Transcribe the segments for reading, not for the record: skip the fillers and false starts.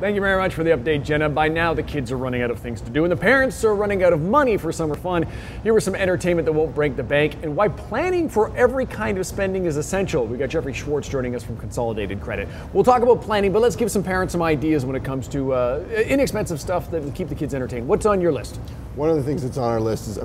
Thank you very much for the update, Jenna. By now, the kids are running out of things to do, and the parents are running out of money for summer fun. Here was some entertainment that won't break the bank, and why planning for every kind of spending is essential. We got Jeffrey Schwartz joining us from Consolidated Credit. We'll talk about planning, but let's give some parents some ideas when it comes to inexpensive stuff that will keep the kids entertained. What's on your list? One of the things that's on our list is,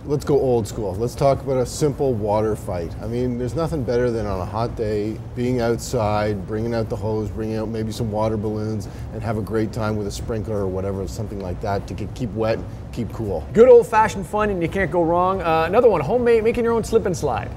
let's go old school. Let's talk about a simple water fight. There's nothing better than on a hot day, being outside, bringing out the hose, bringing out maybe some water balloons, and have a great time with a sprinkler or whatever, something like that to keep wet, keep cool. Good old-fashioned fun, and you can't go wrong. Another one, homemade, making your own slip and slide.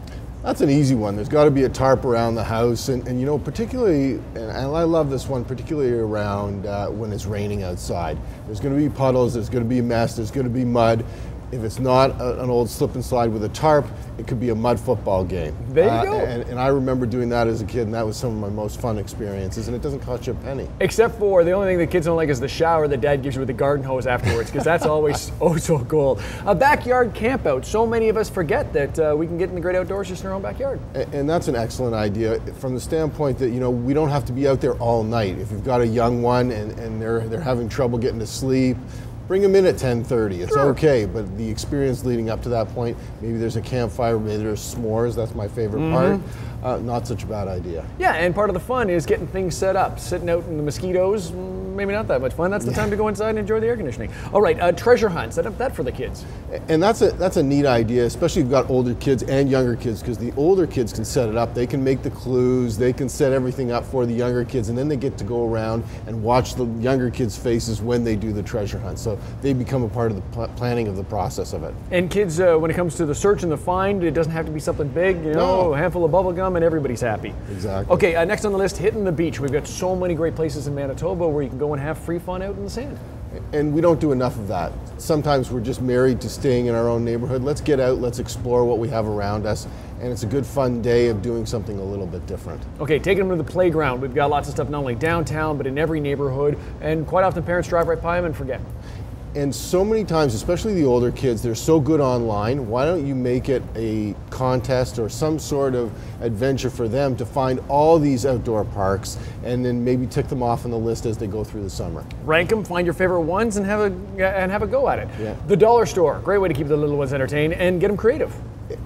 That's an easy one. There's got to be a tarp around the house, and particularly, and I love this one, particularly around when it's raining outside. There's going to be puddles, there's going to be a mess, there's going to be mud. If it's not an old slip and slide with a tarp, it could be a mud football game. There you go. And I remember doing that as a kid, and that was some of my most fun experiences, and it doesn't cost you a penny. Except for the only thing the kids don't like is the shower that Dad gives you with the garden hose afterwards, because that's always oh so cool. A backyard camp out. So many of us forget that we can get in the great outdoors just in our own backyard. And that's an excellent idea from the standpoint that, we don't have to be out there all night. If you've got a young one and they're having trouble getting to sleep, bring them in at 10:30. It's okay, but the experience leading up to that point, maybe there's a campfire, maybe there's s'mores. That's my favorite part. Not such a bad idea. Yeah, and part of the fun is getting things set up. Sitting out in the mosquitoes, maybe not that much fun. That's the time to go inside and enjoy the air conditioning. All right, treasure hunt. Set up that for the kids. And that's a neat idea, especially if you've got older kids and younger kids, because the older kids can set it up. They can make the clues, they can set everything up for the younger kids, and then they get to go around and watch the younger kids' faces when they do the treasure hunt. So they become a part of the planning of the process of it. And kids, when it comes to the search and the find, it doesn't have to be something big, a handful of bubble gum and everybody's happy. Exactly. Okay, next on the list, hitting the beach. We've got so many great places in Manitoba where you can go and have free fun out in the sand. And we don't do enough of that. Sometimes we're just married to staying in our own neighborhood. Let's get out, let's explore what we have around us, and it's a good fun day of doing something a little bit different. Okay, taking them to the playground. We've got lots of stuff not only downtown, but in every neighborhood, and quite often parents drive right by them and forget. And so many times, especially the older kids, they're so good online. Why don't you make it a contest or some sort of adventure for them to find all these outdoor parks and then maybe tick them off on the list as they go through the summer. Rank them, find your favorite ones, and have a go at it. Yeah. The dollar store, great way to keep the little ones entertained and get them creative.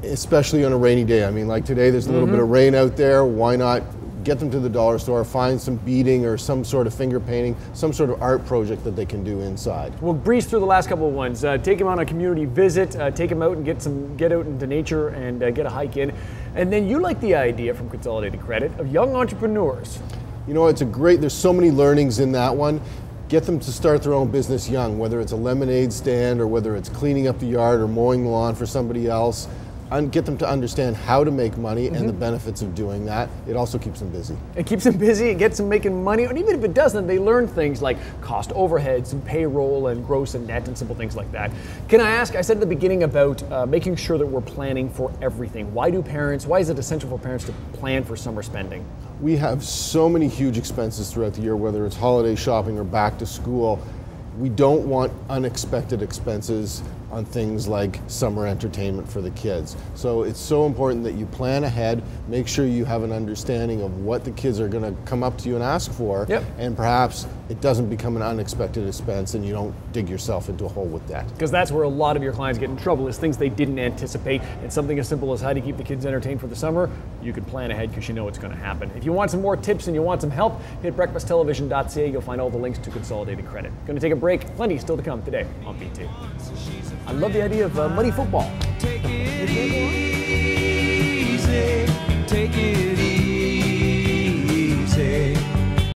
Especially on a rainy day. Like today, there's a little bit of rain out there. Why not get them to the dollar store, find some beading or some sort of finger painting, some sort of art project that they can do inside. We'll breeze through the last couple of ones. Take them on a community visit, take them out and get out into nature and get a hike in. And then you like the idea from Consolidated Credit of young entrepreneurs. There's so many learnings in that one. Get them to start their own business young, whether it's a lemonade stand or whether it's cleaning up the yard or mowing the lawn for somebody else. And get them to understand how to make money and the benefits of doing that. It also keeps them busy. It keeps them busy, it gets them making money, and even if it doesn't, they learn things like cost overheads and payroll and gross and net and simple things like that. Can I ask, I said at the beginning about making sure that we're planning for everything. Why is it essential for parents to plan for summer spending? We have so many huge expenses throughout the year, whether it's holiday shopping or back to school. We don't want unexpected expenses on things like summer entertainment for the kids. So it's so important that you plan ahead, make sure you have an understanding of what the kids are going to come up to you and ask for, and perhaps it doesn't become an unexpected expense and you don't dig yourself into a hole with that. Because that's where a lot of your clients get in trouble, is things they didn't anticipate. And something as simple as how to keep the kids entertained for the summer, you can plan ahead because you know it's going to happen. If you want some more tips and you want some help, hit breakfasttelevision.ca. You'll find all the links to Consolidated Credit. Going to take a break. Plenty still to come today on BT. I love the idea of muddy football.